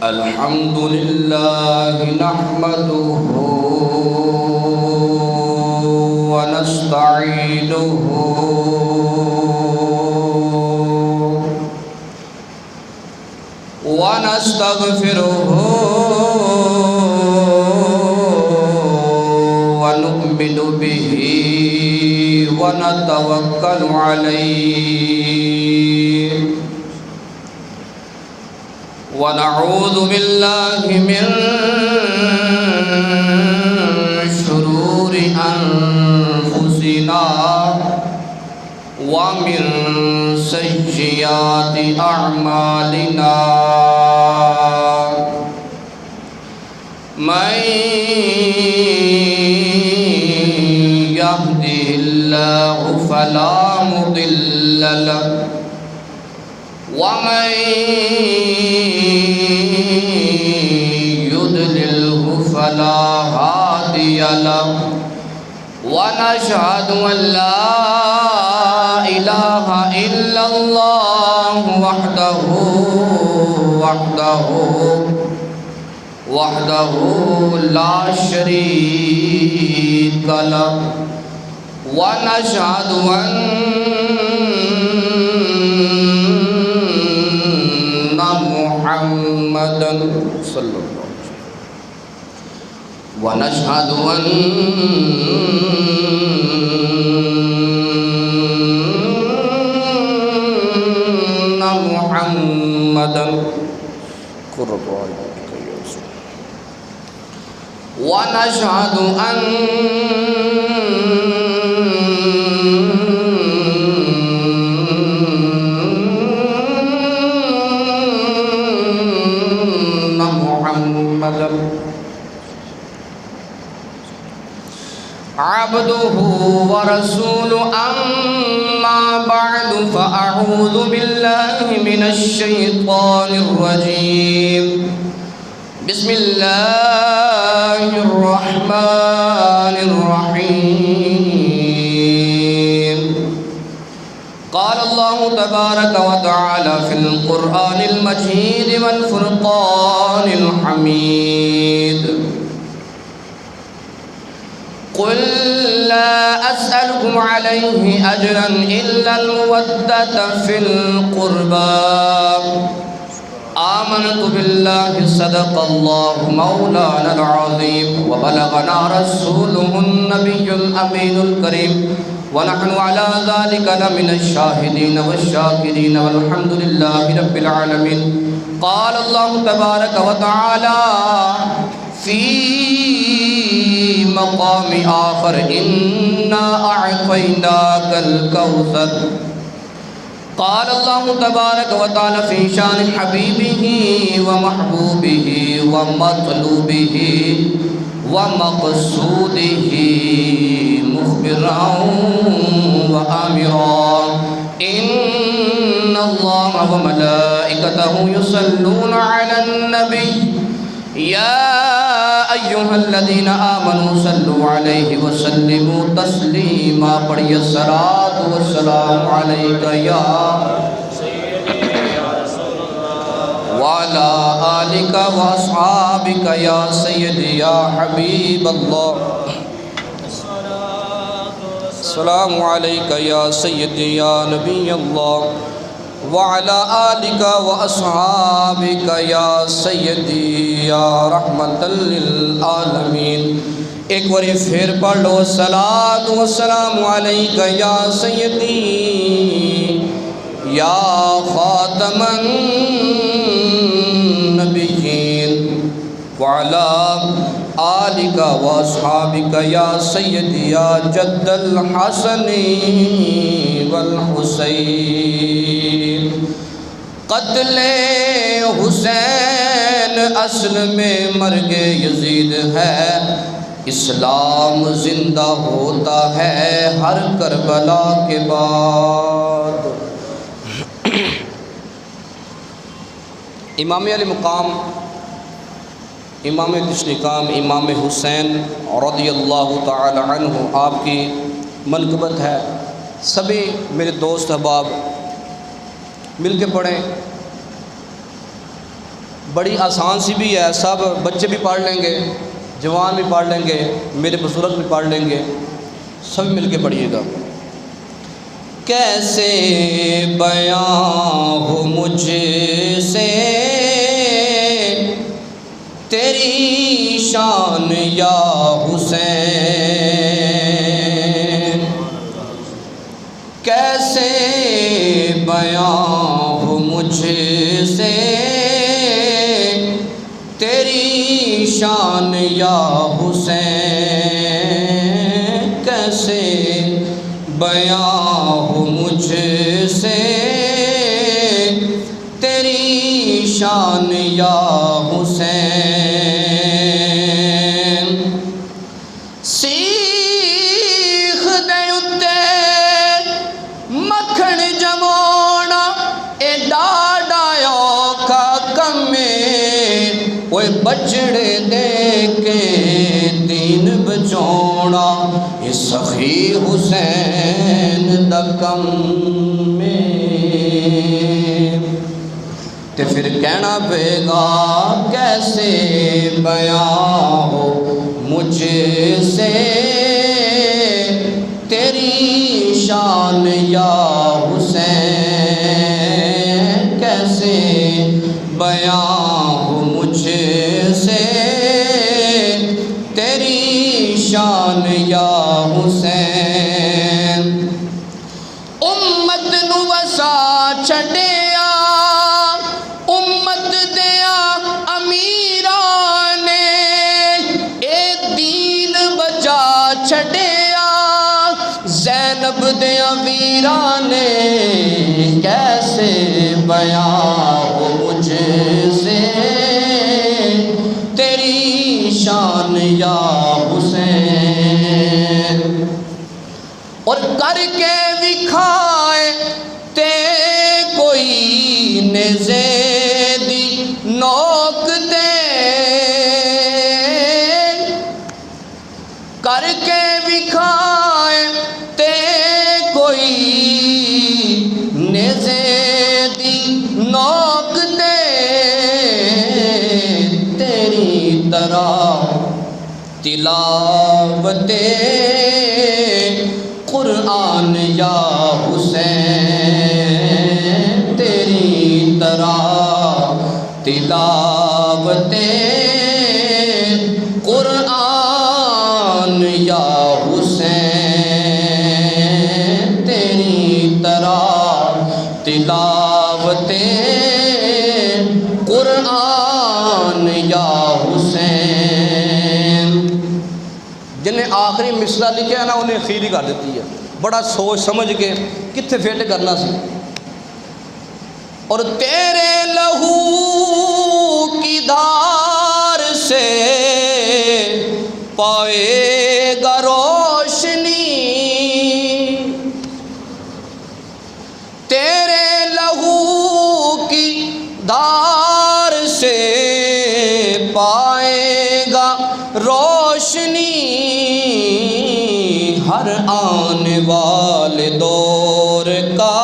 الحمد لله نحمده ونستعينه ونستغفره ونؤمن به ونتوكل عليه ونعوذ بالله من شرور أنفسنا ومن سيئات أعمالنا من يهده الله فلا مضل له ومن يضلله فلا هادي له ونشهد أن لا إله إلا الله وحده لا شريك له ونشهد أن محمدًا صلى الله عليه وسلم ونشهد أن محمدًا قرب عينك يا رسول ونشهد أن عبده ورسوله أما بعد فأعوذ بالله من الشيطان الرجيم بسم الله الرحمن الرحيم قال الله تبارك وتعالى في القرآن المجيد والفرقان الحميد قل لا أسألكم عليه أجرا إلا المودة في القربى آمنت بالله صدق الله مولانا العظيم وبلغنا رسوله النبي الأمين الكريم ونحن على ذلك لمن الشاهدين والشاكرين والحمد لله رب العالمين قال الله تبارك وتعالى في مقام آخر إنا أعطيناك الكوثر قال الله تبارك وتعالى في شان حبيبه ومحبوبه ومطلوبه ومقصوده مخبرا وآمرا إن الله وملائكته يصلون على النبي يا أيها الذين آمنوا صلوا عليه وسلموا تسليما پڑھیے الصلاة والسلام عليك يا وعلى آلك وأصحابك يا سيدي يا حبيب الله السلام عليك يا سيدي يا نبي الله وعلى آلك وأصحابك يا سيدي يا رحمة للعالمين ایک بار پھر پڑھ لو الصلاة والسلام عليك يا سيدي يا خاتم النبيين وعلى آلك وأصحابك يا سيدي يا جد الحسن والحسين قتل حسین اصل میں مرگ یزید ہے اسلام زندہ ہوتا ہے ہر کربلا کے بعد امام علی مقام امام تشنکام امام حسین رضی اللہ تعالی عنہ آپ کی منقبت ہے، سبھی میرے دوست احباب مل کے پڑھیں، بڑی آسان سی بھی ہے، سب بچے بھی پڑھ لیں گے، جوان بھی پڑھ لیں گے، میرے بزرگ بھی پڑھ لیں گے، سب مل کے پڑھیے گا۔ کیسے بیان ہو مجھ سے تیری شان یا حسین، کیسے بیان ہو مجھ سے تیری شان یا حسین، کیسے بیان ہو مجھ سے تیری شان یا حسین، سیخ دے اتے مکھن جمونا اے ڈاڈا اوکھا کمے، اوے بچڑے دے کے دین بچونا اے سخی حسین دا کم میں، تے پھر کہنا پے گا کیسے بیان ہو مجھ سے تیری شان یا حسین، کیسے بیان ہو مجھ سے تیری شان یا حسین، امت نو وسا چھڈیا امت دیا امیران نے، اے دین بچا چھڈیا زینب دیا ویران نے، کیسے بیان ہو مجھ سے تیری شان یا حسین، اور کر کے وکھائے تے کوئی نیزے دی نوک تے، کر کے وکھائے تے کوئی نیزے دی نوک تے، تیری طرح تلاوت قرآن یا حسین، تیری طرح تلاوت قرآن یا حسین، تیری طرح تلاوت قرآن یا حسین، جنہیں آخری مصرع لکھا ہے نا انہیں اخیری کر دیتی ہے، بڑا سوچ سمجھ کے کتنے فٹ کرنا سی، اور تیرے لہو کی دھار سے پائے گا روشنی، تیرے لہو کی دھار سے پائے گا روشنی، ہر آنے والے دور کا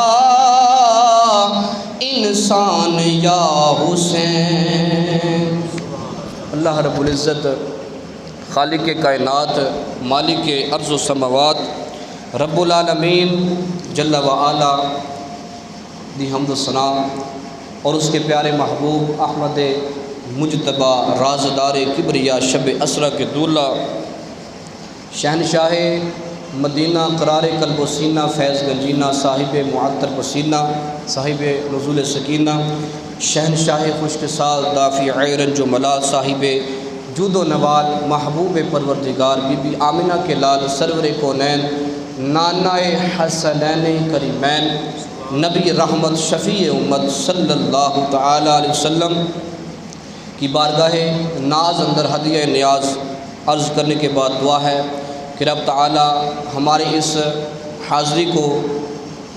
انسان یا حسین۔ اللہ رب العزت خالق کائنات مالک ارض و سماوات رب العالمین جل و علا دی حمد و ثنا، اور اس کے پیارے محبوب احمد مجتبیٰ رازدار کبریا شب اسرا کے دولہ شہنشاہ مدینہ قرار قلب و سینہ فیض گنجینہ صاحب معطر پسینہ صاحب نزول سکینہ شہنشاہ خشک سال دافع رنج و ملال صاحب جود و نوال محبوب پروردگار بی بی آمنہ کے لال سرور کونین نانا حسنین کریمین نبی رحمت شفیع امت صلی اللہ تعالی علیہ وسلم کی بارگاہ ناز اندر ہدیہ نیاز عرض کرنے کے بعد دعا ہے کہ رب تعالی ہماری اس حاضری کو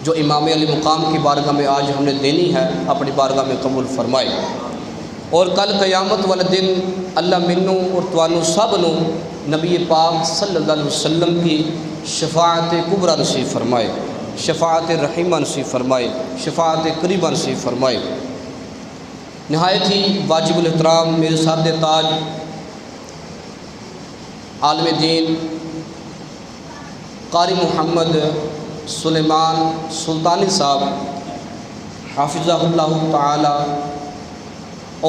جو امام علی مقام کی بارگاہ میں آج ہم نے دینی ہے اپنی بارگاہ میں قبول فرمائے، اور کل قیامت والے دن اللہ منو اور توانو سب نو نبی پاک صلی اللہ علیہ وسلم کی شفاعت کبریٰ نصیب فرمائے، شفاعت رحیمہ نصیب فرمائے، شفاعت قریبہ نصیب فرمائے۔ نہایت ہی واجب الاحترام میرے سر تاج عالم دین قاری محمد سلیمان سلطانی صاحب حافظہ اللہ تعالی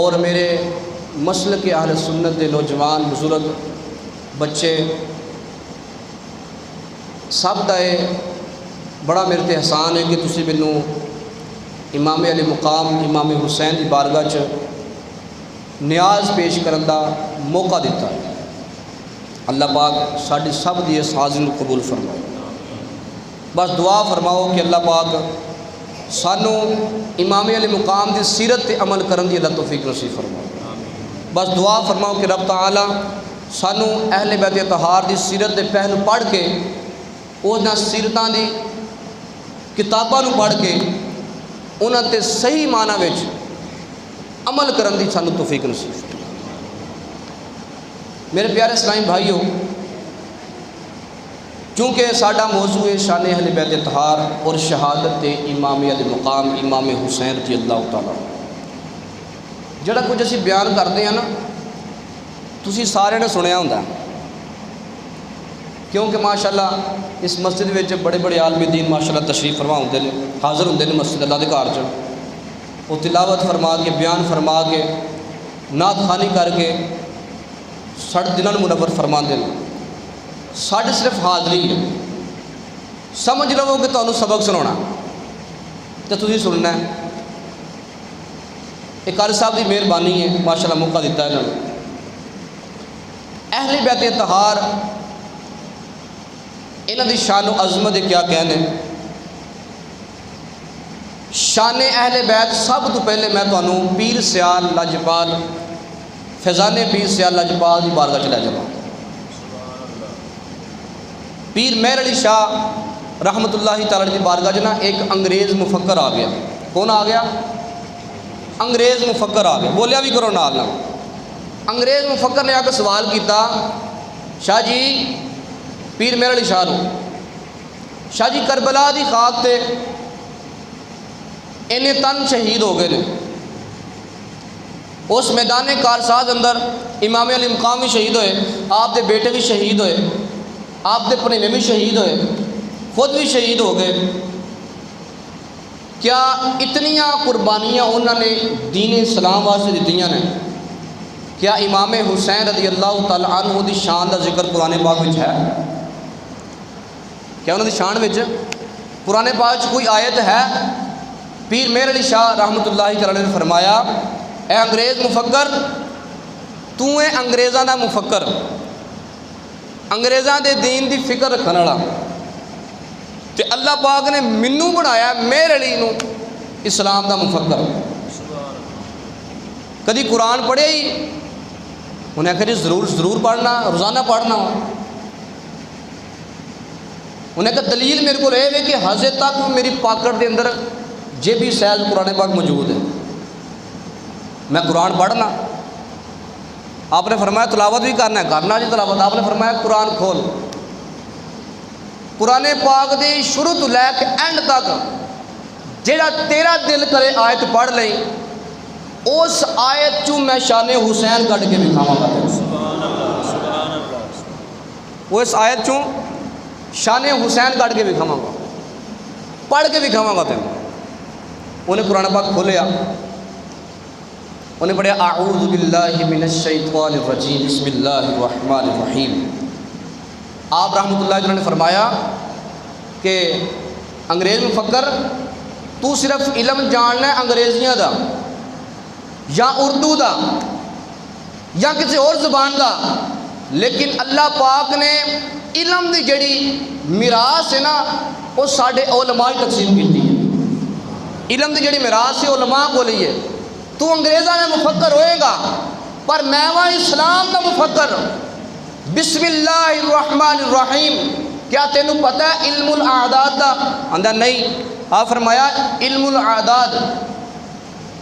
اور میرے مسلک اہل سنت کے نوجوان بزرگ بچے سب کا بڑا میرے تے احسان ہے کہ تسی مینوں امام علی مقام امام حسین کی بارگاہ چ نیاز پیش کرن دا موقع دیتا ہے۔ اللہ پاک ساڈی سب دی اس حاضری نوں قبول فرمائے۔ بس دعا فرماؤ کہ اللہ پاک سانوں امام علی مقام دی سیرت تے عمل کرن دی اللہ توفیق نصیب فرمائے۔ بس دعا فرماؤ کہ رب تعالی سانوں اہل بیت اطہار دی سیرت دے پہلو پڑھ کے انہاں سیرتاں دی کتاباں نوں پڑھ کے انہاں تے صحیح معنی وچ عمل کرن دی سانوں توفیق نصیب فرمائے۔ میرے پیارے اسلامی بھائیوں، چونکہ ساڈا موضوع ہے شان اہل بیت اطہار اور شہادت امام علی مقام امام حسین رضی اللہ تعالیٰ، جڑا کچھ اسی بیان کرتے ہیں نا تسی سارے نے سنیا ہوندا ہے، کیونکہ ماشاءاللہ اس مسجد میں بڑے بڑے عالم دین ماشاءاللہ تشریف فرما ہوندے نے، حاضر ہوندے نے مسجد اللہ دے گھر چ، وہ تلاوت فرما کے بیان فرما کے نعت خوانی کر کے ساڈے دنوں منور فرماندے نے۔ ساڈے صرف حاضری ہے، سمجھ لو کہ تمہیں سبق سنانا تو تسی سننا ہے۔ ایک قاری صاحب کی مہربانی ہے، ماشاءاللہ موقع دیتا ہے انہوں نے۔ اہل بیت اطہار انہاں دی شان و عظمت کیا کہنے۔ شان اہل بیت سب تو پہلے میں تمہیں پیر سیال لاجپال فیضان پیر سیال لاجپال کی بارگاہ چ لے جاواں۔ پیر مہر علی شاہ رحمۃ اللہ تعالی کی بارگاہ نا ایک انگریز مفکر آ گیا۔ کون آ گیا؟ انگریز مفکر آ گیا، بولیا بھی کرو نال نال۔ انگریز مفکر نے آ کے سوال کیتا، شاہ جی پیر مہر علی شاہ نو، شاہ جی کربلا دی خاک تے انہیں تن شہید ہو گئے نے، اس میدان کارساز اندر امام علی مقام بھی شہید ہوئے، آپ دے بیٹے بھی شہید ہوئے، آپ دے پرنیوے بھی شہید ہوئے، خود بھی شہید ہو گئے، کیا اتنیاں قربانیاں انہوں نے دین اسلام واسطے دیتیاں نے؟ کیا امام حسین رضی اللہ تعالیٰ عنہ دی شان دا ذکر قرآن پاک وچ ہے؟ کیا انہوں دی شان وچ قرآن پاک وچ کوئی آیت ہے؟ پیر مہر علی شاہ رحمۃ اللہ تعالیٰ نے فرمایا، اے انگریز مفکر، تو اے انگریزاں دا مفکر، انگریزاں دے دین دی فکر رکھن والا، تے اللہ پاک نے منوں بنایا مہر علی نو اسلام دا مفکر۔ کدی قرآن پڑھے ہی؟ انہیں کہا جی ضرور پڑھنا، روزانہ پڑھنا۔ انہیں کہا دلیل میرے کو رہے کہ حضے تک میری پاکٹ دے اندر جیبی سیز قرآن پاک موجود ہے، میں قرآن پڑھنا۔ آپ نے فرمایا تلاوت بھی کرنا ہے، کرنا جی تلاوت۔ آپ نے فرمایا قرآن کھول، قرآن پاک دے شروع تو لے کے اینڈ تک جیڑا تیرا دل کرے آیت پڑھ لیں، اس آیت چوں میں شان حسین کٹ کے دکھاواں گا۔ وہ اس آیت چوں شان حسین کٹ کے دکھاواں گا، پڑھ کے دکھاواں گا تینوں۔ انہیں قرآن پاک کھولیا، انہیں پڑھیا اعوذ باللہ من الشیطان الرجیم بسم اللہ الرحمن الرحیم۔ آپ رحمۃ اللہ علیہ نے فرمایا کہ انگریز مفکر تو صرف علم جاننا ہے انگریزیاں دا یا اردو دا یا کسی اور زبان دا، لیکن اللہ پاک نے علم دی جڑی میراث ہے نا وہ ساڈے علماء تقسیم کی ہے۔ علم دی جڑی میراث ہے علماء کو لیے، تو انگریزاں میں مفکر ہوئے گا پر میں وہ اسلام دا مفکر۔ بسم اللہ الرحمن الرحیم، کیا تینوں پتہ ہے علم الاعداد دا؟ اندر نہیں۔ آپ فرمایا علم الاعداد،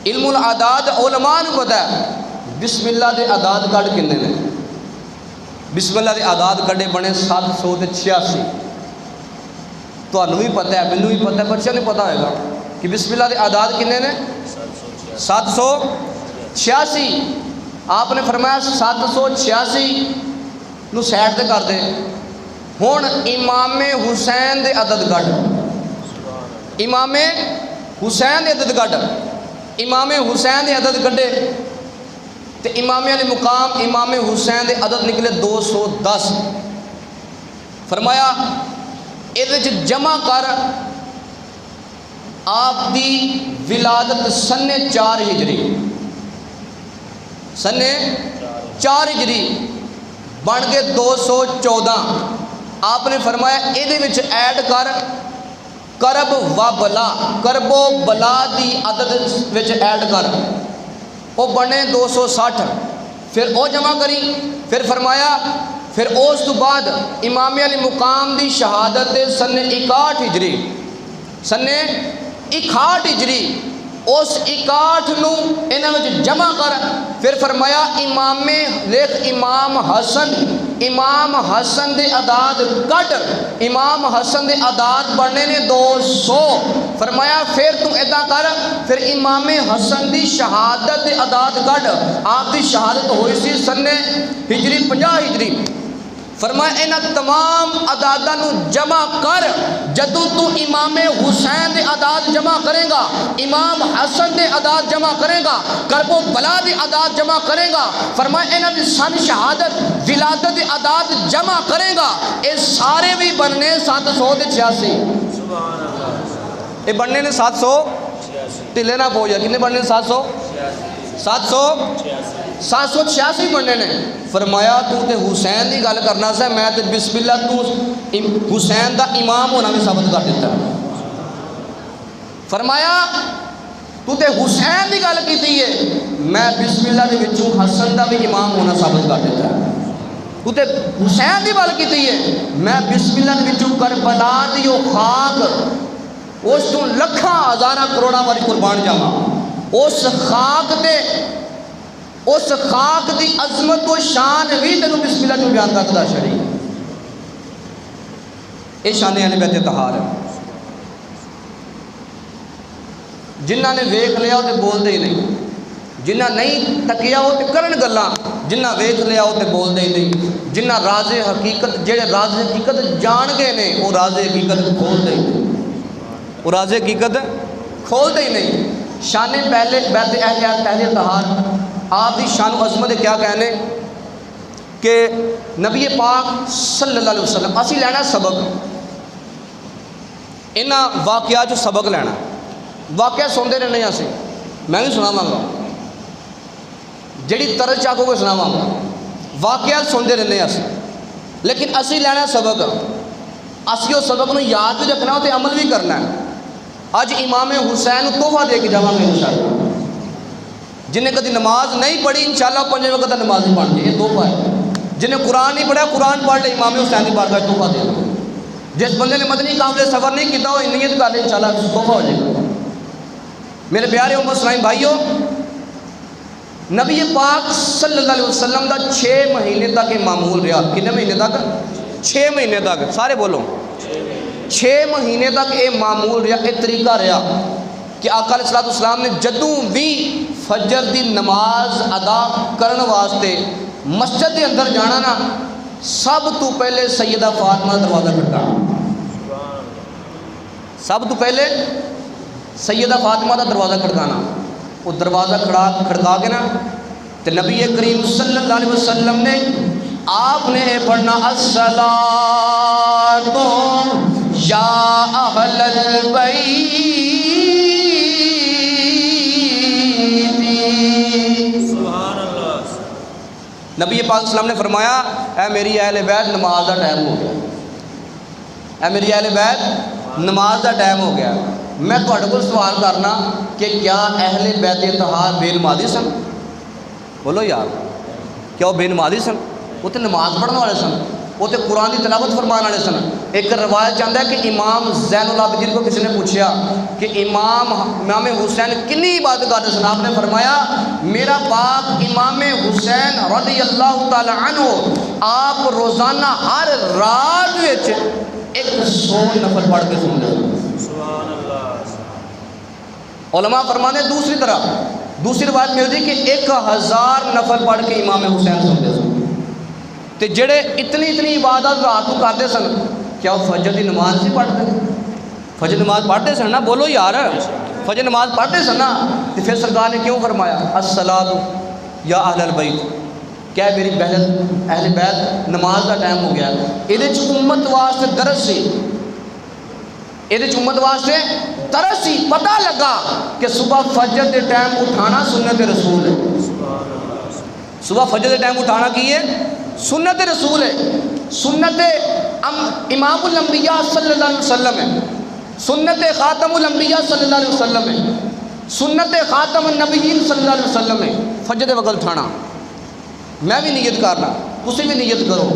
علم الاعداد علماء نو پتہ ہے۔ بسم اللہ دے اعداد کڈ کنے نے؟ بسم اللہ دے اعداد کڈے بنے 786۔ تمہیں بھی پتہ ہے، مینوں بھی پتہ ہے، بچوں نہیں پتہ ہوئے گا کہ بسم اللہ دے اعداد کنے نے 786۔ آپ نے فرمایا 786 نو سائڈ تے کر دے، ہن امام حسین دے عدد کڈ، امام حسین دے عدد کڈ، امام حسین دے عدد کڈے تے امام علی مقام امام حسین دے عدد نکلے 210۔ فرمایا یہ جمع کر آپ دی ولادت سن 4 ہجری، سن 4 ہجری بن گئے 214۔ آپ نے فرمایا یہ ایڈ کر کرب و بلا، کرب و بلا دی عدد ایڈ کر، وہ بنے 260۔ پھر وہ جمع کری، پھر فرمایا پھر اس تو بعد امام علی مقام دی شہادت سن 61 ہجری، سن 61 ہجری، اس 61 نو انہاں وچ جمع کر، پھر فرمایا امام لکھ امام حسن دے اعداد کٹ، امام حسن دے اعداد بننے نے 200۔ فرمایا پھر تو ادا کر، پھر امام حسن دی شہادت دے اعداد کٹ، آپ دی شہادت ہوئی سی سن ہجری 50 ہجری۔ فرمایا انہاں تمام اعداداں نو جمع کر، جدوں تو امام حسین دے اعداد جمع کرے گا، امام حسن دے اعداد جمع کرے گا، کرب و بلا دے اعداد جمع کرے گا، فرمایا انہاں دی سن شہادت ولادت دے اعداد جمع کرے گا، اے سارے بھی بننے 786۔ سبحان اللہ، اے بننے نے 700 ٹلے نہ پو جا، کتنے بننے 786 بننے نے۔ فرمایا تو تے حسین دی گل کرنا سا، میں تے بسم اللہ تو حسین دا امام ہونا بھی ثابت کر دیتا۔ فرمایا تو تے حسین دی گل کیتی ہے، میں بسم اللہ دے وچوں حسن دا بھی امام ہونا ثابت کر دیتا۔ تو تے حسین دی گل کیتی ہے، میں بسم اللہ دے وچوں کربلا دی او خاک، اس تو لکھاں ہزاراں کروڑاں واری قربان جاواں، اس خاک تے اس خاک دی عظمت و شان بھی تینوں بسم اللہ جو بیان کرتا شریع۔ یہ شان اہل بیت طہار ہے، جنہ نے ویکھ لیا وہ تے بول دے ہی نہیں، جنہ نہیں تکیا وہ تے کرن گلاں، جنہ ویکھ لیا وہ تے بول دے ہی نہیں، جنہ راز حقیقت جڑے راز حقیقت جان گئے نے وہ راز حقیقت کھول دے ہی نہیں، وہ راز حقیقت کھول دے ہی نہیں۔ شان پہلے بیت اہل طہار آپ دی شان و عظمت کیا کہنے کہ نبی پاک صلی اللہ علیہ وسلم، اسی لینا سبق انہاں واقعات جو سبق لینا، واقعہ سنتے رہنے اسی، میں بھی سناواں گا جڑی طرز چاہو کو سناواں گا، واقعات سنتے رہنے اسی، لیکن اسی لینا سبق، اسی وہ سبق نو یاد بھی رکھنا تے عمل بھی کرنا ہے۔ اج امام حسین تحفہ دے کے جاواں گے انشاءاللہ، جنہیں کدی نماز نہیں پڑھی انشاءاللہ 5 وقت نماز ہی پڑھ جائے، یہ تحفہ ہے۔ جنہیں قرآن نہیں پڑھا قرآن پڑھ لے، امام حسین کی بارگاہ تحفہ دے دو۔ جس بندے نے مدنی قافلے سفر نہیں کیتا وہ نیت کر لے انشاءاللہ تحفہ ہو جائے گا۔ میرے پیارے امت اسلام بھائیو، نبی پاک صلی اللہ علیہ وسلم دا 6 مہینے تک یہ معمول رہا۔ کتنے مہینے تک؟ 6 مہینے تک، سارے بولو 6 مہینے تک یہ معمول رہا، یہ طریقہ رہا کہ آقا علیہ السلام نے جدوں بھی فجر دی نماز ادا کرن واسطے مسجد کے اندر جانا نا، سب تو پہلے سیدہ فاطمہ دروازہ کھڑکانا، سب تو پہلے سیدہ فاطمہ دا دروازہ کھڑکانا، وہ دروازہ کھڑکا کے نا تو نبی کریم صلی اللہ علیہ وسلم نے آپ نے پڑھنا الصلاۃ یا اہل البیت، سبحان اللہ۔ نبی پاک اسلام نے فرمایا اے میری اہل بیت نماز کا ٹائم ہو گیا، اے میری اہل بیت نماز کا ٹائم ہو گیا۔ میں تھوڑے کو سوال کرنا کہ کیا اہل بیت طہار بے نمازی سن؟ بولو یار، کیا وہ بے نمازی سن؟ وہ تو نماز پڑھنے والے سن، وہ تو قرآن کی تلاوت فرمان والے سن۔ ایک روایت چاہتا ہے کہ امام زین العابدین کو کسی نے پوچھا کہ امام حسین کنی عبادت کرتے سن؟ آپ نے فرمایا میرا باپ امام حسین رضی اللہ تعالی عنہ آپ روزانہ ہر رات 100 نفل پڑھ کے سنتے سن۔ علماء فرمانے دوسری طرح دوسری روایت ملتی کہ 1000 نفل پڑھ کے امام حسین سنتے سن۔ تے جڑے اتنی عبادت رات کو کرتے سن، کیا وہ فجر دی نماز نہیں پڑھتے؟ فجر نماز پڑھتے سن نا، بولو یار، فجر نماز پڑھتے سن نا، تو پھر سرکار نے کیوں فرمایا الصلاۃ یا اہل البیت، کیا میری اہل بیت نماز کا ٹائم ہو گیا؟ یہ امت واسطے درس سی، یہ امت واسطے درس سی، پتہ لگا کہ صبح فجر دے ٹائم اٹھانا سنت رسول ہے۔ صبح فجر دے ٹائم اٹھانا کی ہے؟ سنت رسول ہے، سنت امام الانبیاء صلی اللہ علیہ وسلم ہے، سنت خاتم الانبیاء صلی اللہ علیہ وسلم ہے، سنت خاتم النبیین صلی اللہ علیہ وسلم ہے فجر دے وقت اٹھانا۔ میں بھی نیت کرنا، تسی بھی نیت کرو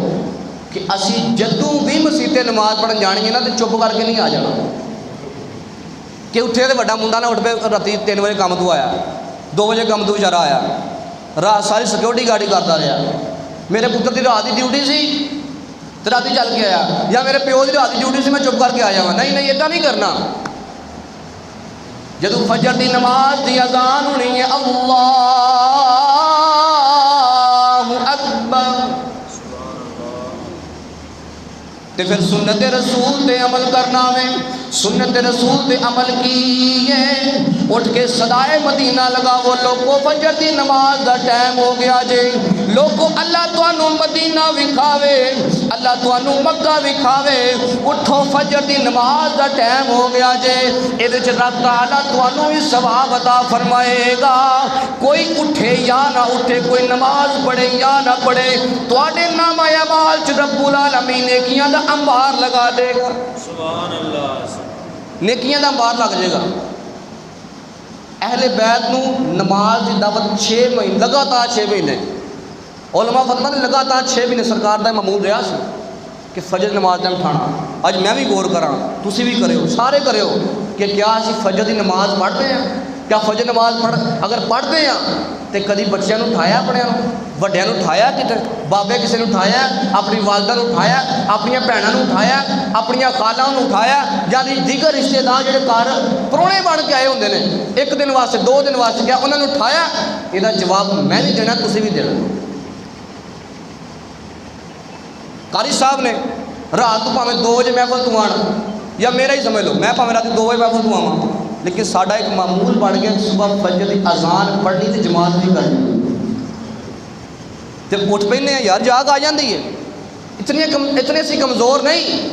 کہ اسی جدوں بھی مسیتے نماز پڑھن جانی ہے نا تو چپ کر کے نہیں آ جانا کہ اٹھے تو بڑا منڈا نہ اٹھ پہ راتی 3 بجے کام تو آیا، 2 بجے کام تو بیچارہ آیا، رات ساری سیکورٹی گاڑی کرتا رہا، میرے پتر کی رات کی ڈیوٹی سی تو رات چل کے آیا، یا میرے پیو کی رات کی ڈیوٹی سی میں چپ کر کے آ جاؤں۔ نہیں ایسا نہیں کرنا۔ جدو فجر دی نماز دی اذان ہونی ہے اللہ اکبر، تے پھر سنت رسول تے عمل کرنا میں، سنت رسول تے عمل کیے، اٹھ کے صدائے مدینہ لگاو، لوگو فجر دی نماز دا ٹائم ہو گیا جے، لوگو اللہ توانو مدینہ وکھاوے، اللہ توانو مکہ وکھاوے، اٹھو فجر دی نماز دا ٹائم ہو گیا جے، ادھے رب تعالیٰ توانو ہی ثواب عطا فرمائے گا۔ کوئی اٹھے یا نہ اٹھے، کوئی نماز پڑھے یا نہ پڑھے، تواڈے نامہ اعمال چ رب العالمین نیکیاں دا انبار لگا دے گا۔ سبحان اللہ، نیکیاں دا انبار لگ جائے گا۔ اہل بیت نو نماز دی دعوت 6 مہینے لگاتار 6 مہینے، علماء فرماتے لگاتار 6 مہینے سرکار دا معمول رہا سی کہ فجر نماز ٹائم اٹھانا۔ اج میں بھی غور کراں، تسی بھی کریو، سارے کریو کہ کیا اسی فجر دی نماز پڑھتے ہیں؟ کیا فجر نماز اگر پڑھتے ہیں تو کدی بچیاں نو اٹھایا اپنے وڈیاں نو اٹھایا کتے بابے کسی نے اٹھایا، اپنی والدہ نو اٹھایا، اپنی بھیناں نو اٹھایا، اپنی خالہ نو اٹھایا، یعنی دیگر رشتے دار جڑے گھر پرونے بن کے آئے ہوندے نے 1 دن واسطے 2 دن واسطے، کیا انہوں نے اٹھایا؟ یہ جواب میں نہیں دینا، تسی بھی دینا۔ قاری صاحب نے رات کو پاویں 2 بجے محفل تو آنا، یا میرا ہی سمجھ لو میں پاویں رات 2 بجے محفل تو آواں، لیکن ساڈا ایک معمول بن گیا صبح فجر کی اذان پڑھنی تو جماعت نہیں کرنی، جب اٹھ پہنے ہیں یار جاگ آ جاندی ہے۔ اتنے اسی کمزور نہیں،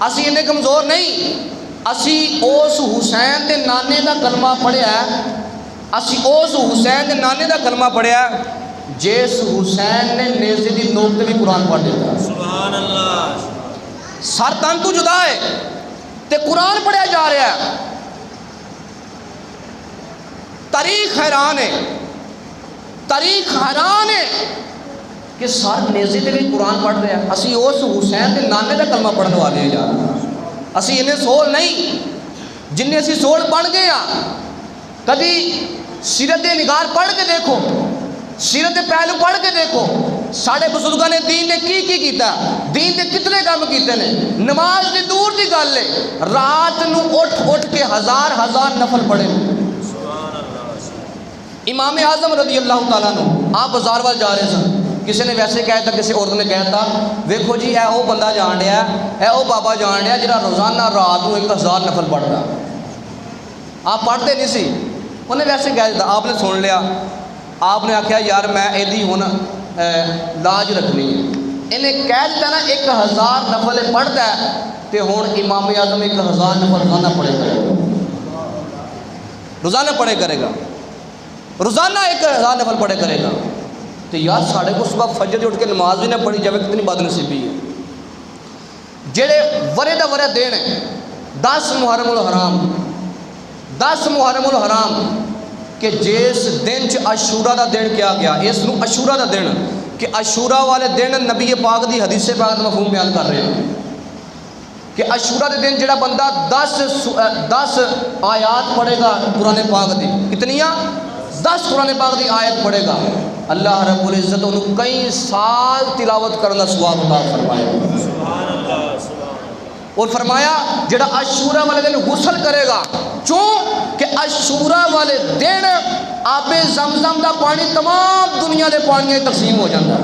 اسی انہیں کمزور نہیں، اسی اس حسین دے نانے دا کلمہ پڑھیا ہے، اسی اس حسین دے نانے دا کلمہ پڑھیا ہے جس حسین نے نیزے دی نوک تے بھی قرآن پڑھ دیتا ہے۔ سبحان اللہ، سر تن تو جدا ہے تے قرآن پڑھیا جا رہا ہے۔ تاریخ حیران ہے، تاریخ حیران ہے کہ سر نیزے تے بھی قرآن پڑھ رہے ہیں۔ اسی اس حسین دے نانے دا کلمہ پڑھنے والے ہیں یار، اسی انہیں سول نہیں جنہیں اسی سول پڑھ گئے ہیں۔ کبھی سیرت نگار پڑھ کے دیکھو، سیرت پہلو پڑھ کے دیکھو، ساڑھے بزرگاں نے دین نے کی کیتا، دین نے کتنے کام کیتے نے۔ نماز دی دور دی گل ہے، رات نو اٹھ کے ہزار نفل پڑھے۔ امام اعظم رضی اللہ تعالیٰ عنہ آپ بازار وال جا رہے سن، کسی نے ویسے کہتا، کسی عورت نے کہتا ویکھو جی اے او بندہ جان رہا ہے، اے او بابا جان رہا ہے جہاں روزانہ رات کو 1000 نفل پڑھتا۔ آپ پڑھتے نہیں سی، انہیں ویسے کہہ دیتا، آپ نے سن لیا، آپ نے آخیا یار میں ایدی ہوں لاج رکھنی ہے، انہیں کہہ دیتا نا 1000 نفل پڑھتا ہے تو ہوں امام اعظم 1000 نفل روزانہ پڑھے کرے گا، روزانہ پڑھے کرے گا، روزانہ 1000 نفل پڑھے کرے گا۔ تو یار ساڑھے کو صبح فجر اٹھ کے نماز بھی نہ پڑھی جائے، کتنی بد نصیبی ہے۔ جڑے ورے دا ورے دین ہے 10 محرم الحرام، 10 محرم الحرام کہ جس دن چ عاشورہ دا دن کیا گیا، اس نو عاشورہ دا دن کہ عاشورہ والے دن نبی پاک دی حدیث پاک دا مفہوم بیان کر رہے ہیں کہ عاشورہ دے دن جڑا بندہ 10 آیات پڑھے گا قرآن پاک دی، کتنیاں 10 قرآن پاک دی آیت پڑھے گا، اللہ رب العزت انہوں کئی سال تلاوت کرنا ثواب عطا فرمائے۔ سبحان اللہ، اور فرمایا جڑا عاشورہ والے دن غسل کرے گا، کیوں کہ عاشورہ والے دن آب زمزم دا پانی تمام دنیا دے پانیاں تقسیم ہو جاتا ہے،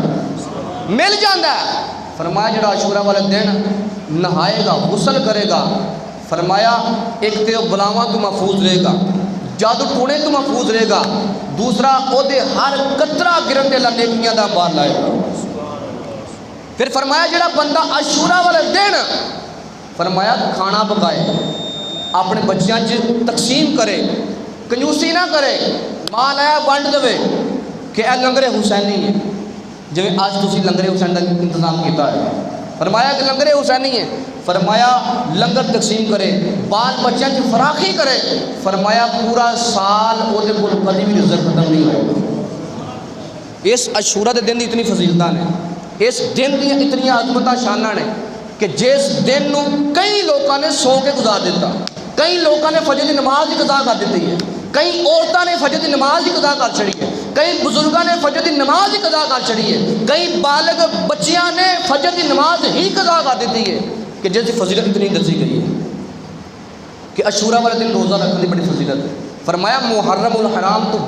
مل جاتا ہے۔ فرمایا جڑا عاشورہ والے دن نہائے گا، غسل کرے گا، فرمایا ایک تو بلاواں تو محفوظ رہے گا، جادو ٹونے تو محفوظ رہے گا، دوسرا او دے ہر قطرہ گرن دے اللہ نیکیاں دا بار لائے گا۔ پھر فرمایا جڑا بندہ عاشورہ والے دن فرمایا کھانا پکائے، اپنے بچیاں تقسیم کرے، کنجوسی نہ کرے، مال آیا بانٹ دے کہ اے لنگر حسینی ہے، جو آج تسی لنگر حسین کا انتظام کیتا ہے، فرمایا کہ لنگر حسینی ہے، فرمایا لنگر تقسیم کرے، بال بچیاں کی فراخی کرے، فرمایا پورا سال وہ دے کول کبھی بھی رزق ختم نہیں ہوئے۔ اس عاشورہ دے دن دی اتنی فضیلتاں نے، اس دن دی اتنی عظمتاں شاناں نے کہ جس دن نو کئی لوگوں نے سو کے گزار دیتا، کئی لوگوں نے فجر کی نماز ہی قضا کر دیتی ہے، کئی عورتوں نے فجر کی نماز ہی قضا کر چھڑی ہے، کئی بزرگوں نے فجر کی نماز ہی قضا کر چھڑی ہے، کئی بالغ بچیاں نے فجر کی نماز ہی قضا کر دیتی ہے، کہ جس کی فضیلت اتنی دسی گئی ہے کہ عاشورہ والے دن روزہ رکھنے کی بڑی فضیلت ہے۔ فرمایا محرم الحرام تو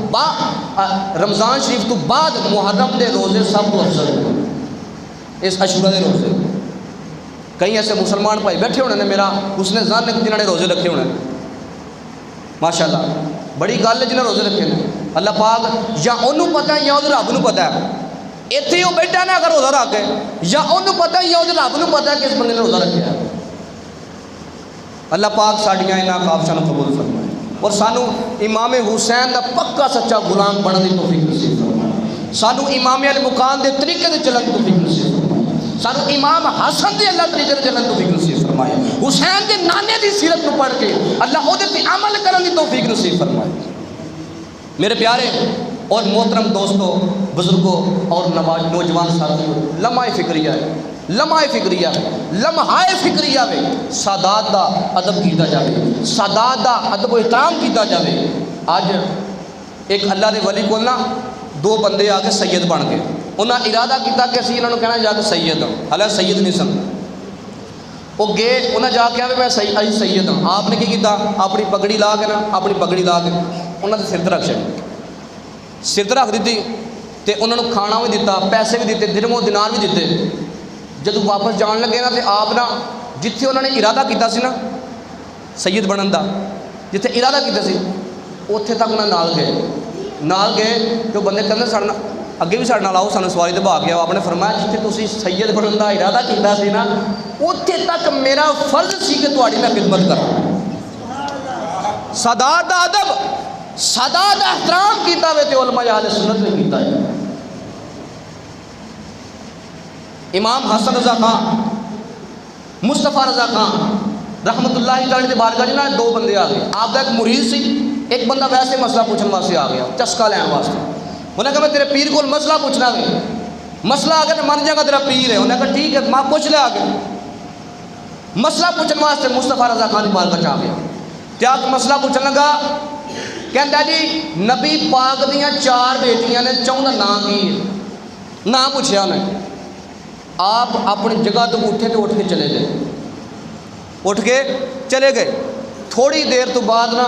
رمضان شریف تو بعد محرم دے روزے سب کو افضل ہیں اس عاشورہ دے روزے۔ کئی ایسے مسلمان بھائی بیٹھے ہونے نے میرا اس نے ظن ہے جنہوں نے روزے رکھے ہونے، ماشاءاللہ بڑی گل ہے جنہوں نے روزے رکھے ہیں، اللہ پاک یا انہوں پتہ ہے یا ادھر رب نوں پتہ ہے، اتنے وہ بیٹھا نا اگر روزہ رکھ کے یا انہوں پتہ ہے یا ادھر رب نوں پتہ ہے کہ اس بندے نے روزہ رکھا ہے۔ اللہ پاک ساڈیاں انہاں کاوشاں نوں قبول فرمائے اور سانو امام حسین دا پکا سچا غلام بننے دی توفیق نصیب فرمائے، سانو امام علی مقام دے طریقے دے چلن دی توفیق نصیب فرمائے، سانو امام حسن دے اللہ طریقے دے چلن دی توفیق نصیب فرمائے، حسین دے نانے دی سیرت نو پڑھ کے اللہ او دے تے عمل کرن دی توفیق نصیب فرمائے۔ میرے پیارے اور محترم دوستو، بزرگوں اور نوجوان ساتھیوں، لمحہ فکریہ ہے، لمحہ فکریہ ہے، لمحہ فکریہ ہے، سادات دا ادب کیتا جاوے، سادات دا ادب و احترام کیتا جاوے۔ آج ایک اللہ دے ولی کول نا دو بندے آ کے سید بن گئے، انہاں ارادہ کیتا کہ اسی انہاں نوں کہنا جا کے سید ہوں، حالانکہ سید نہیں سن، وہ گئے انہاں جا کے آوے میں سید ہوں، آپ نے کی کیتا اپنی پگڑی لا کے نا اپنی پگڑی لا کے انہاں دے سر تے رکھ چھڈی، سر تے رکھ دیتی تے انہاں نوں کھانا بھی دیتا، پیسے بھی دیتے، درہم و دینار بھی دیتے۔ جدو واپس جان لگے نا تے آپ نا جتھے انہوں نے ارادہ کیتا سی نا سید بنن دا، جتھے ارادہ کیتا سی اوتھے تک انہاں نال گئے تو بندے کہندے ساڈے نال اگے بھی ساڈے نال آؤ سانوں سواری تے بھا کے آؤ، آپ نے فرمایا جتھے تسی سید بنن دا ارادہ کیتا سی نا اوتھے تک میرا فرض سی کہ تہاڈی میں خدمت کراں۔ سادات دا ادب، سادات دا احترام کیتا ہوئے تے علماء اہل سنت نے کیتا ہے۔ امام حسن رضا خان، مصطفیٰ رضا خان رحمت اللہ تعالی دی بارگاہ جنا دو بندے آ گئے، آپ دا ایک مرید سی، ایک بندہ ویسے مسئلہ پوچھنے واسطے آ گیا، چسکا لین واسطے، انہوں نے کہا میں تیرے پیر کو مسئلہ پوچھنا ہے، مسئلہ آ گیا تو من جائے گا تیرا پیر ہے، انہوں نے کہا ٹھیک ہے ماں پوچھ لے آگے، مسئلہ پوچھنے واسطے مصطفیٰ رضا خان دی بارگاہ آ گیا، کیا مسئلہ پوچھنے لگا، کہتا جی نبی پاک دیاں 4 بیٹیاں نے، چون دا نام کی ہے، نام پوچھیا انہیں، آپ اپنی جگہ تو اٹھے تو اٹھ کے چلے گئے، اٹھ کے چلے گئے، تھوڑی دیر تو بعد نا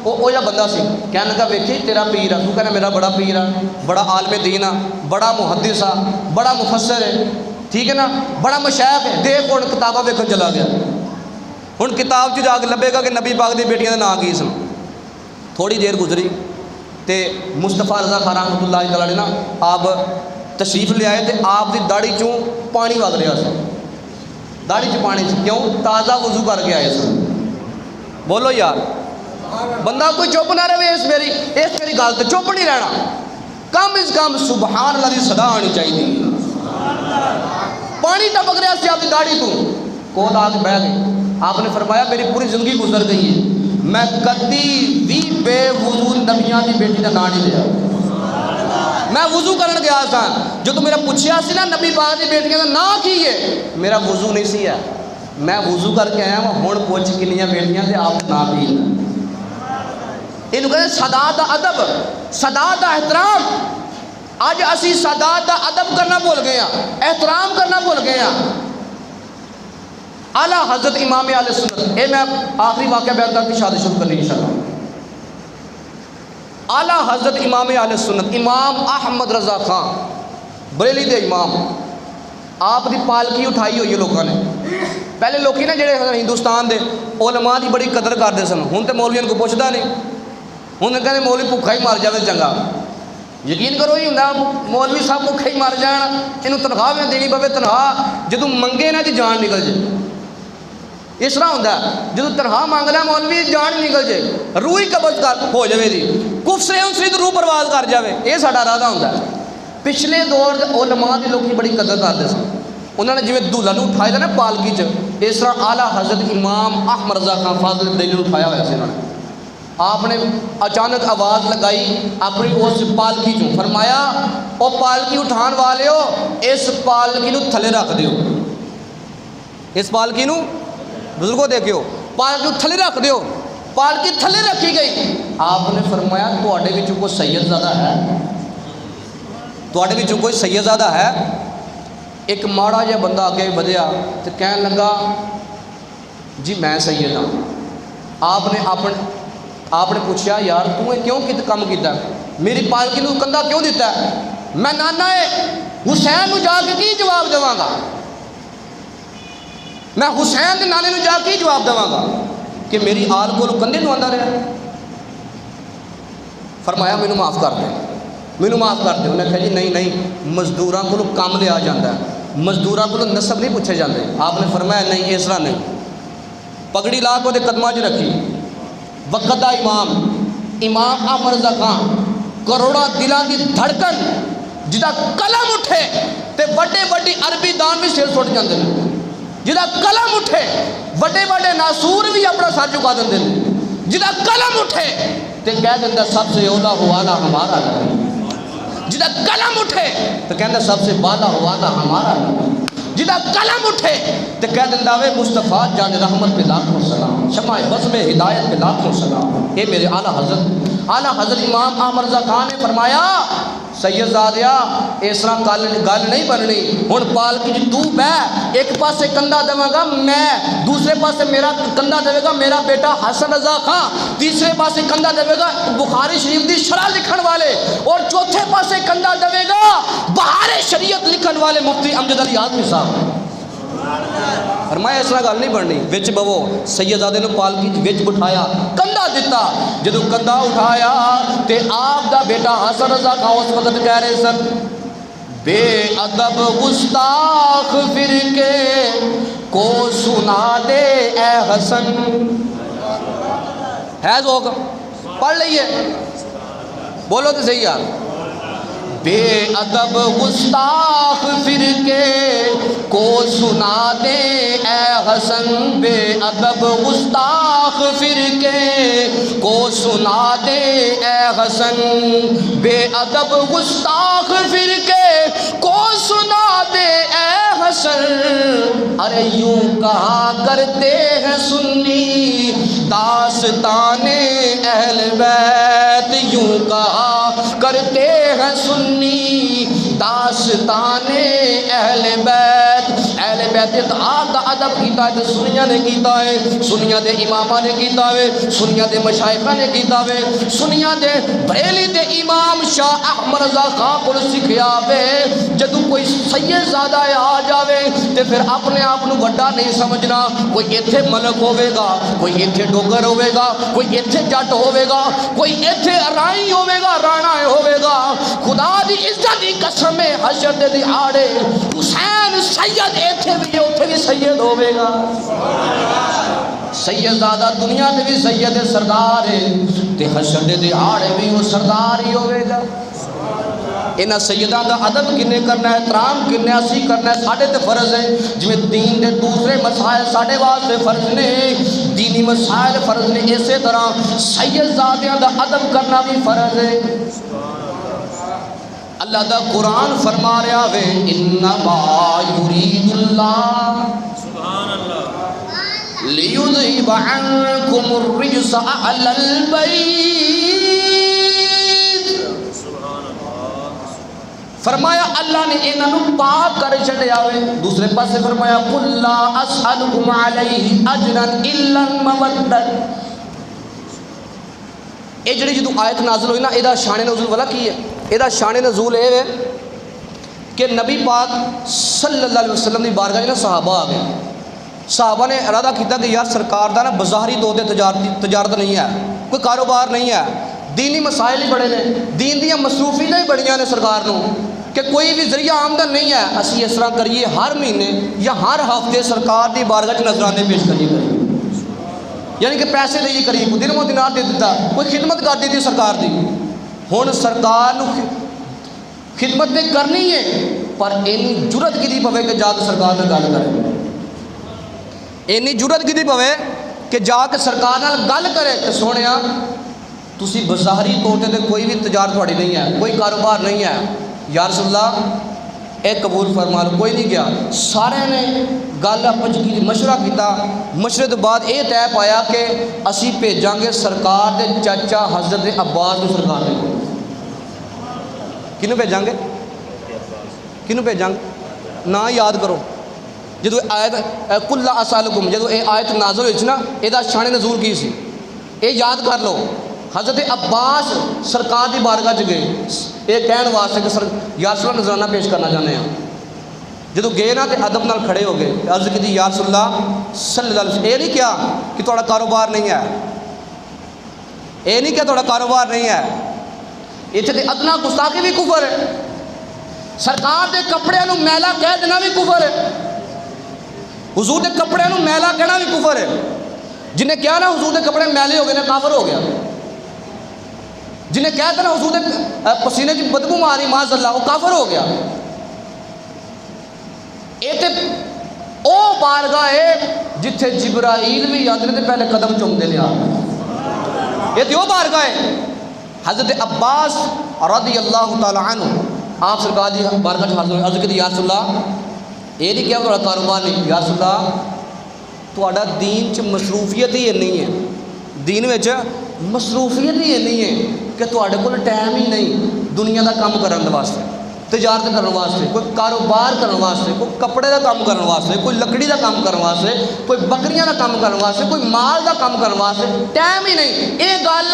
وہ جا بندہ سی کہنے لگا ویکھی تیرا پیر ہے، تو کہنا میرا بڑا پیر ہے، بڑا عالم دین ہے، بڑا محدث ہے، بڑا مفسر ہے، ٹھیک ہے نا، بڑا مشائخ ہے، دیکھ ہوں کتاباں ویکھن چلا گیا، ہوں کتاب جا کے لبے گا کہ نبی پاک دی بیٹیاں دا نام کی سن۔ تھوڑی دیر گزری تے مصطفیٰ رضا خان رحمۃ اللہ تعالی نا آپ تشریف لے آئے تے آپ دی داڑھی چوں پانی وگ رہا سی، داڑھی چ پانی سی، کیوں تازہ وضو کر کے آئے سن، بولو یار بندہ کوئی چپ نہ رہے، اس میری گل تے چپ نہیں رہنا، کم از کم سبحان اللہ دی صدا آنی چاہیے، پانی ٹپک رہا سی آپ کی داڑھی تو، کول آ کے بہ گئے، آپ نے فرمایا میری پوری زندگی گزر گئی ہے، میں کدی بھی بے وضو نبیاں دی بیٹی کا نام نہیں لیا، میں وضو کرن گیا سا، جو تو میرا پوچھیا سی نا نبی پاک دی بیٹیاں کا نام کی ہے، میرا وضو نہیں سی ہے، میں وضو کر کے آیا ہوں، ہن پوچھ کنیاں بیٹیاں تے آپ نام کی یہ کہتے سادات دا ادب، سادات دا احترام۔ اج اسی سادات دا ادب کرنا بھول گئے ہیں، احترام کرنا بھول گئے ہیں۔ اعلیٰ حضرت امام اہل سنت، اے میں آخری واقعہ بیان کر کے شادی شروع کرنی انشاءاللہ۔ اعلیٰ حضرت امام اہل سنت امام احمد رضا خان بریلی دے امام، آپ دی پالکی اٹھائی ہوئی ہے لوگوں نے۔ پہلے لوکی نا جڑے ہندوستان دے علماء دی بڑی قدر کرتے سن، ہن تے مولویوں کو پوچھدا نہیں، ہن کہندے مولوی بھوکھا ہی مر جاوے چنگا۔ یقین کرو ہی ہوندا مولوی صاحب بھوکھے ہی مر جان، اینوں تنخواہ بھی دینی پوے، تنخواہ جدوں منگے نا تے جان نکل جائے۔ اس طرح ہوندا جدوں تنخواہ مانگ لے مولوی جان ہی نکل جائے، روح ہی قبض کر ہو جاوے دی، کفر انسری تے روح پرواز کر جاوے، یہ ساڈا ارادہ ہوندا ہے۔ پچھلے دور دے علماء دی لوکی بڑی قدر کرتے سن، انہوں نے جویں دولہا نوں اٹھایا تھا نا پالکی چ، اس طرح اعلیٰ حضرت امام احمد رضا خان فاضل بریلوی نوں اٹھایا ہوا سی انہوں نے۔ آپ نے اچانک آواز لگائی اپنی اس پالکی چوں، فرمایا او پالکی اٹھان والے ہو، اس پالکی نوں تھلے رکھ دیو، اس پالکی نوں بزرگوں دیکھو پالکی تھلے رکھ دیو۔ پالکی تھلے رکھی گئی، آپ نے فرمایا تواڈے وچوں کوئی سید زادہ ہے؟ تواڈے وچوں کوئی سید زادہ ہے؟ ایک ماڑا جہا بندہ آگے بدھیا تو کہن لگا جی میں سید ہاں۔ آپ نے پوچھا یار تو یہ کیوں کام کیتا ہے؟ میری پالکی نوں کندھا کیوں دیتا ہے؟ میں نانا حسین نوں جا کے کی جواب دواں گا؟ میں حسین دے نانے نوں جا کے جواب دواں گا کہ میری آل کو کندھے نوں آندا رہا؟ فرمایا مینوں معاف کر دے، مینوں معاف کر دے۔ انہیں کہا جی نہیں مزدوراں کو کام لیا جاتا ہے، مزدوراں کو نسب نہیں پوچھے جاتے۔ آپ نے فرمایا نہیں اس طرح نہیں، پگڑی لا کے قدماں چ رکھی۔ وقت دا امام احمد رضا خان کروڑاں دلاں دی دھڑکن، جدا قلم اٹھے تے وڈے وڈی عربی دان بھی سر سٹ جاندے نے، جدا قلم اٹھے وڈے وڈے ناسور بھی اپنا سر چکا دیندے نے، جدا قلم اٹھے تے کہہ دیندا سب سے اولا ہوالا ہمارا نبی، جدا قلم اٹھے تو کہندا سب سے بالا ہوالا ہمارا نبی، جدا قلم اٹھے تو کہہ دیندا وے مصطفیٰ جان رحمت پہ لاکھوں سلام، شمع بزم ہدایت پہ لاکھوں سلام۔ اے میرے اعلیٰ حضرت امام احمد رضا خان نے فرمایا سید زادیا اس طرح گل نہیں بننی، ہن پالکی جی تو بہ، ایک پاسے کندھا دواں گا میں، دوسرے پاسے میرا کندھا دے گا میرا بیٹا حسن رضا خان، تیسرے پاسے کندھا دے گا بخاری شریف دی شرح لکھن والے، اور چوتھے پاسے کندھا دے گا بہار شریعت لکھن والے مفتی امجد علی اعظمی صاحب۔ فرمایا اس طرح گل نہیں بننی، وچ بوو۔ سیدزادے نوں پالکی وچ بٹھایا، کندھا دتا، جدوں کندھا اٹھایا تے آپ دا بیٹا حسن رضا خان اس وقت کہہ رہے سن بے ادب گستاخ فرقے کو سنا دے اے حسن۔ ہے ذوق؟ پڑھ لئیے، بولو تو صحیح یار۔ بے ادب گستاخ فرقے کو سنا دے اے حسن، بے ادب گستاخ فرقے کو سنا دے اے حسن، بے ادب گستاخ فرقے کو سنا دے اے حسن۔ ارے یوں کہا کرتے ہیں سنی داستان اہل بیت، یوں کہا کرتے ہیں سنی داستان اہل بیت۔ اہل بیت اتحاد دا ادب کیتا ہے، سنیاں نے کیتا ہے، سنیاں دے امامہ نے کیتا ہے، سنیاں دے مشائخہ نے کیتا ہے، سنیاں دے بریلی دے امام شاہ احمد رضا خان کو سکھیا وے جدو کوئی سید زادہ آ جاوے تے پھر اپنے آپ نو بڑا نہیں سمجھنا، کوئی ایتھے ملک ہوے گا، کوئی ایتھے ڈوگر ہوے گا، کوئی ایتھے جٹ ہوے گا، کوئی ایتھے رائی ہوے گا، رانا ہوے گا۔ خدا دی عزت دی قسم ہے حشر دے دہاڑے حسین سید ایتھے بھی اوتھے بھی سید ہوے گا۔ سید زادہ دنیا دے بھی سید سردار ہے تے حشر دے دہاڑے بھی وہ سردار ہی ہوے گا۔ انہاں سیداں دا ادب کنے کرنا ہے، احترام کنے اسی کرنا ہے، ساڈے تے فرض ہے۔ جویں دین دے دوسرے مسائل ساڈے واسطے فرض نے، دینی مسائل فرض نے، اسی طرح سید زادیاں دا ادب کرنا بھی فرض ہے۔ اللہ دا قرآن فرما رہا ہے انما یرید اللہ لیذہب عنکم الرجس اہل البیت فرمایا اللہ نے انہوں پاک کر چھڑیا ہوئے. دوسرے پاسے فرمایا قُلْ لَا أَسْأَلُكُمْ عَلَيْهِ أَجْرًا إِلَّا الْمَوَدَّةَ. یہ جڑی جدو آیت نازل ہوئی نا، یہ شان نزول والا کی ہے؟ یہ شان نزول یہ ہے کہ نبی پاک صلی اللہ علیہ وسلم کی بارگاہ نا صحابہ آ گئے. صحابہ نے ارادہ کیتا کہ یار سرکار دا نا بظاہری طور تے تجارت نہیں ہے، کوئی کاروبار نہیں ہے، دینی مسائل ہی بڑے نے، دین دیاں مصروفیاں ہی بڑیاں نے سرکار نو، کہ کوئی بھی ذریعہ آمدن نہیں ہے. اسی اس طرح کریے ہر مہینے یا ہر ہفتے سرکار دی بارگاہ چ نذرانے پیش کریے کریے، یعنی کہ پیسے دئیے کریے، کوئی درہم و دینار دے دیتا، کوئی خدمت کر دیتی سرکار دی. ہن سرکار نو خدمت تے کرنی ہے، پر اینی جرت کی دی پوے کہ جا کے سرکار نال گل کرے، اینی جرت کی دی پوے کہ جا کے سرکار نال گل کرے کہ سونیا تسی بظاہری طور تے کوئی بھی تجارت تھوڑی نہیں ہے، کوئی کاروبار نہیں ہے، یا رسول اللہ اے قبول فرما لو. کوئی نہیں گیا، سارے نے گل آپس کی مشورہ کیتا. مشورے تو بعد یہ طے پایا کہ اسی بھیجاں گے سرکار دے چاچا حضرت عباس کو سرکار دے کول. کنوں بھیجاں گے؟ کنوں بھیجاں گے؟ نا یاد کرو. جدو آیت قُلْ لَا أَسْأَلُكُمْ جدو یہ آیت نازل ہوئی نا، یہ شان نزول کی سی، یہ یاد کر لو. حضرت عباس سرکار دی بارگاہ چ گئے یہ کہن واسطے کہ یا رسول اللہ نذرانہ پیش کرنا چاہتے ہیں. جدو گئے نا تو ادب نال کھڑے ہو گئے، عرض کی یا رسول اللہ صلی اللہ علیہ وسلم، یہ نہیں کیا کہ تھوڑا کاروبار نہیں ہے، یہ نہیں کیا تھوڑا کاروبار نہیں ہے، یہ تے ادنا گستاخی بھی کفر ہے، سرکار دے کپڑے نو میلا کہہ دینا بھی کفر ہے، حضور دے کپڑے نو میلا کہنا بھی کفر ہے. جنہیں کیا نا حضور دے کپڑے میلے ہو گئے نا کافر ہو گیا. جنہیں کہتا نا حضور دے پسینے کی بدبو ماری معاذ اللہ، وہ کافر ہو گیا. یہ تے او بارگاہ ہے جتھے جبرائیل بھی آتے تے پہلے قدم چومتے لیا. یہ تے او بارگاہ ہے. حضرت عباس رضی اللہ تعالی عنہ آپ سرکار دی بارگاہ چ حاضر ہوئے، عرض کی یا رسول اللہ یہ نہیں کیا تھوڑا کاروبار نہیں، یا رسول اللہ تھوڑا دین چ مصروفیت ہی نہیں ہے، دین وچ مصروفیت ہی نہیں ہے کہ تھوڑے کول ٹائم ہی نہیں دنیا دا کام کرن واسطے، تجارت کرن واسطے، کوئی کاروبار کرن واسطے، کوئی کپڑے دا کام کرن واسطے، کوئی لکڑی دا کام کرن واسطے، کوئی بکریاں دا کام کرن واسطے، کوئی مال دا کام کرن واسطے ٹائم ہی نہیں. یہ گل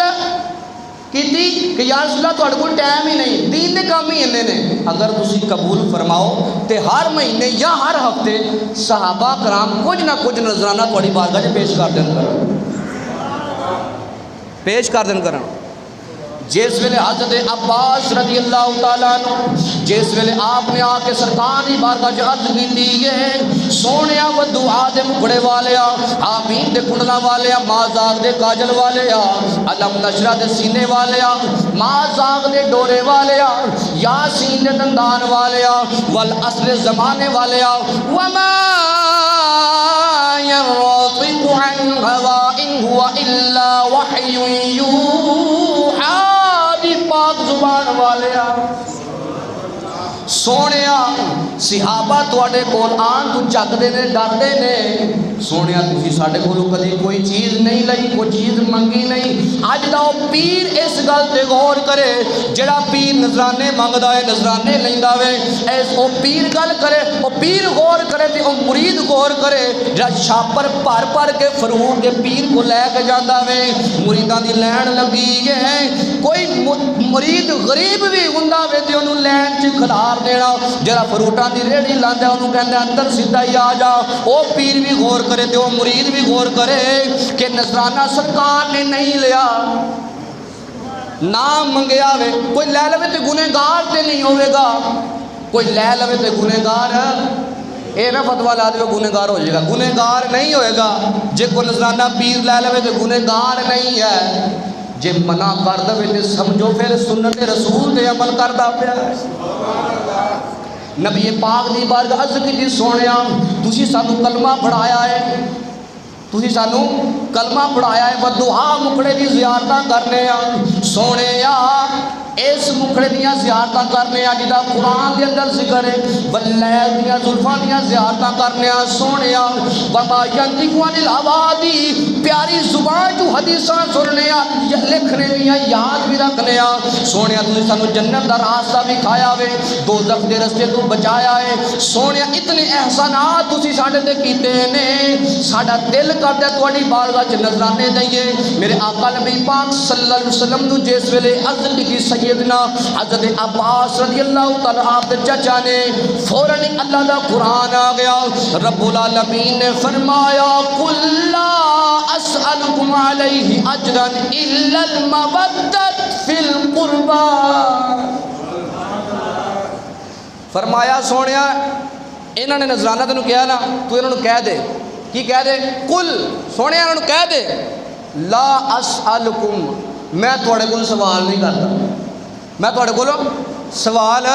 کیتی کہ یا رسول اللہ تھوڑے کول ٹائم ہی نہیں، دین دے کام ہی اننے نے. اگر تسی قبول فرماؤ تے ہر مہینے یا ہر ہفتے صحابہ کرام کچھ نہ کچھ نذرانہ تھوڑی بارگاہ چ پیش کر دین کرن، پیش کر دین کرن. جس ویلے حضرت عباس رضی اللہ تعالیٰ عنہ جس ویلے آپ نے آ کے سرکار دی بارگاہ چ عرض کیتی ہے سونیا و دعا دے مکڑے والیا، آمین دے کنڈلا والیا، مازاغ دے کاجل والیا، علم نشرہ دے سینے والیا، مازاغ دے ڈورے والیا، یاسین دے دندان والیا، والعصر زمانے والیا، وما ينطق عن هوى إن هو إلا وحي يوحى. پاک زبان والیا سونیا صحابہ تواڈے کول آن تو چکدے نے ڈردے نے، سونیا تسی ساڈے کولوں کدی کوئی چیز نہیں لئی، کوئی چیز منگی نہیں. اج دا او پیر اس گل تے غور کرے، جڑا پیر نذرانے منگدا ہے نذرانے لیندا وے، ایس او پیر گل کرے، او پیر غور کرے تے او مرید غور کرے، جڑا چھاپر بھر بھر کے فروٹ کے پیر کو لے کے جاندا وے، مریداں دی لین لگی ہے. کوئی مرید غریب بھی ہوندا وے تے اونوں لین چ کھلار دینا، جڑا فروٹاں دی ریڑھی لاندا اونوں کہندا اندر سیدھا ہی آ جا. او پیر بھی غور کرے تے او مرید بھی غور کرے کہ نذرانہ سرکار نے نہیں لیا، نام منگیا وے. کوئی لے لوے تے گنہگار تے نہیں ہوئے گا، کوئی لے لوے تے گنہگار اے نہ فتویٰ لا دے گنہگار ہو جائے گا، گنہگار نہیں ہوئے گا. جے کوئی نذرانہ پیر لے لوے تے گنہگار نہیں ہے، جے منع کر دے تے سمجھو پھر سنت رسول تے عمل کردا پیا. نبی پاک دی بارگاہ عرض کیتی سونیا تسی سانو کلمہ پڑھایا ہے، تسی سانو کلمہ پڑھایا ہے، و دعا مکڑے دی زیارتاں کرنے آ. سونیا اس مکھڑے دیاں زیارتاں کرنے آ جدا قرآن دے اندر ذکر ہے واللیل دیاں زلفاں دیاں زیارتاں کرنے آ سونیا وما ینطق عن الہوی پیاری زبان جو حدیثاں سننے آ لکھنے دیاں یاد بھی رکھنے آ سونیا تو سانو جنت دا راستہ بھی کھایا وے دوزخ دے رستے تو بچایا ہے سونیا اتنے احسانات تسی ساڈے تے کیتے نے ساڈا دل کردا تواڈی بارگاہ وچ نذرانے دئیے میرے آقا نبی پاک صلی اللہ علیہ وسلم نو جس ویلے عزت کی سیدنا حضرت عباس رضی اللہ تعالیٰ آپ کے چچا نے فوراً اللہ دا قرآن آ گیا رب العالمین نے فرمایا قل لا اسألکم علیہ اجرا الا المودۃ فی القربى فرمایا سونیا انہوں نے نذرانہ تینوں کیا نا تو انہوں نے کہہ دے کی کہہ دے قل سونیا انہوں نے کہہ دے لا اسألکم میں تھوڑے کو سوال نہیں کرتا میں تھوڑے کو سوال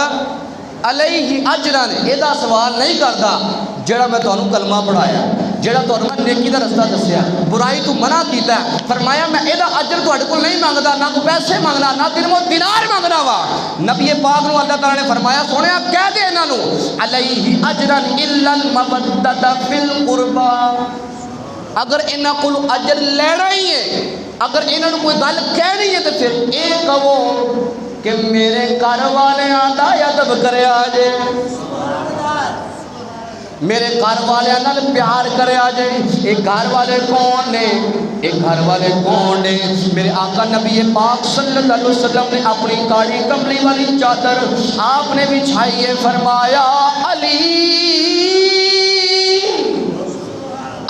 علیہ اجرن یہ سوال نہیں کرتا جڑا میں تمہیں کلمہ پڑھایا جڑا تمہیں میں نیکی دا رستہ دسیا برائی تو منع کیتا ہے فرمایا میں یہ اجر تھوڑے کو نہیں مانگتا نہ کوئی پیسے مانگنا نہ درہم و دینار مانگنا وا نبی پاک نو اللہ تعالیٰ نے فرمایا سونیا کہہ دے انہاں نو علیہ اجرن الا المودۃ فی القربى اگر انہاں کول اجر لینا ہی ہے اگر انہوں نے کوئی گل کہنی ہے تو پھر یہ کہو کہ میرے گھر والے آدھا ادب کرے آجے میرے گھر والے نال پیار کرے آجے ایک گھر والے کون نے ایک گھر والے کون نے میرے آقا نبی پاک صلی اللہ علیہ وسلم نے اپنی کاڑی کملی والی چادر آپ نے بچھائی ہے فرمایا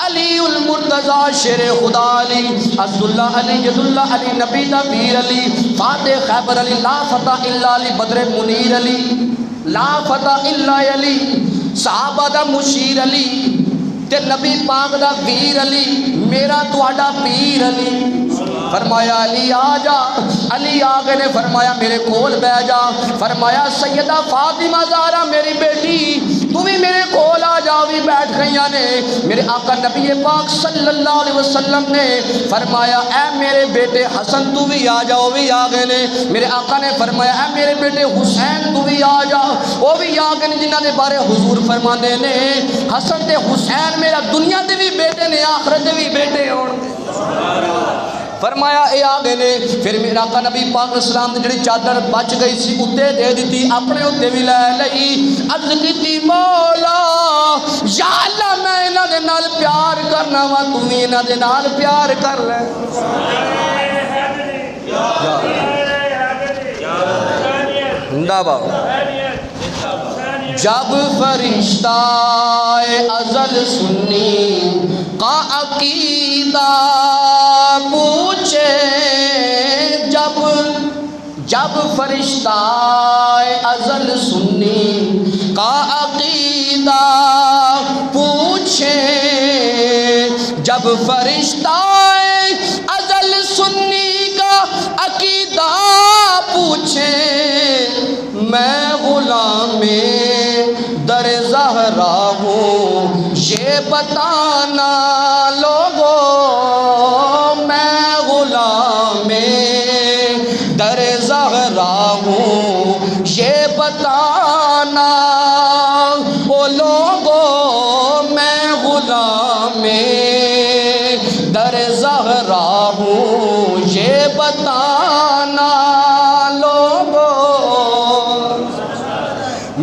علی المرتضی شیر خدا علی عبداللہ علی جداللہ علی نبی دا ویر علی فاتح خیبر علی لا فتح الا علی بدر منیر علی لا فتح الا علی صحابہ دا مشیر علی تے نبی پاک دا ویر علی میرا تواڈا پیر علی فرمایا علی آ جا علی آگے نے فرمایا میرے کول بہ جا فرمایا سیدہ فاطمہ زہرا میری بیٹی تو بھی میرے کول آ جا بھی بیٹھ گئیاں نے میرے آقا نبی پاک صلی اللہ علیہ وسلم نے فرمایا اے میرے بیٹے حسن تو بھی آ جاؤ بھی آگے نے میرے آقا نے فرمایا اے میرے بیٹے حسین تو بھی آ جا وہ بھی آگے نے جنہاں دے بارے حضور فرماندے نے حسن تے حسین میرا دنیا دے بھی بیٹے نے آخرت دے بھی بیٹے ہون فرمایا اے آگے نے پھر میرا آقا نبی پاک اسلام نے جڑی چادر بچ گئی سی اتے دے دیتی اپنے اتے بھی لے لئی عرض کیتی مولا یا اللہ میں انہاں دے نال پیار کرنا وا تو بھی انہاں دے نال پیار کر لے زندہ باد جب فرشتہ ازل سنی کا عقیدہ پوچھے جب فرشتہ ازل سنی کا عقیدہ پوچھے جب فرشتہ ازل سنی کا عقیدہ پوچھے میں غلام در زہرا ہوں یہ بتانا لوگوں میں غلام در زہرا ہوں یہ بتانا او لوگوں میں غلام در زہرا ہوں یہ بتانا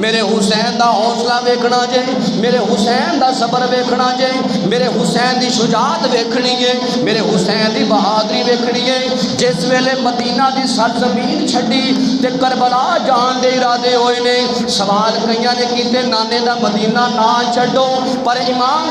میرے حسین دا حوصلہ ویکھنا جے میرے حسین دا صبر ویکھنا جے میرے حسین دی شجاعت ویکھنی ہے میرے حسین دی بہادری ویکھنی ہے جس ویلے مدینہ دی سرزمین چھڈی تے کربلا جان دے ارادے ہوئے نے سوال کئیاں نے کیتے نانے دا مدینہ نہ چھڈو پر امام